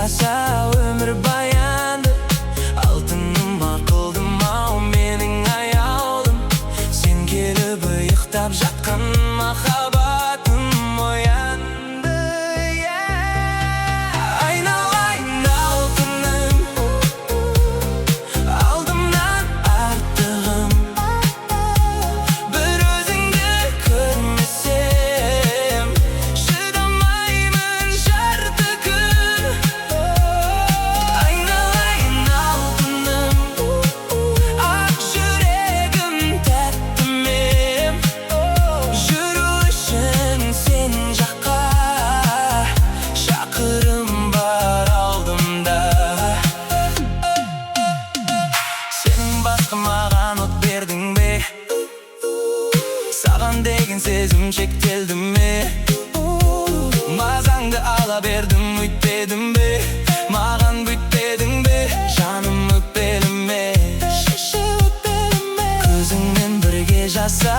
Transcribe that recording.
жаса өмір баянды. Алтыным ақылдым ау менің аялым, сен келіп ұйықтап жатқан махаббатым оянды. Айналайын алтыным, алдымнан артығым, бір өзіңді көрмесем шыдамаймын жарты күн. Айналайын алтыным, ақ жүрегім тәттімем, жүру үшін сен жаққа шақырым бар алдымда. Сенің басқа маған от бердің бе? Саған деген сезім шектелді ме? Мазаңды ала бердім, өйтпедім бе? Маған бүйтпедің бе? Жаным өкпелі ме? Көзіңмен бірге жаса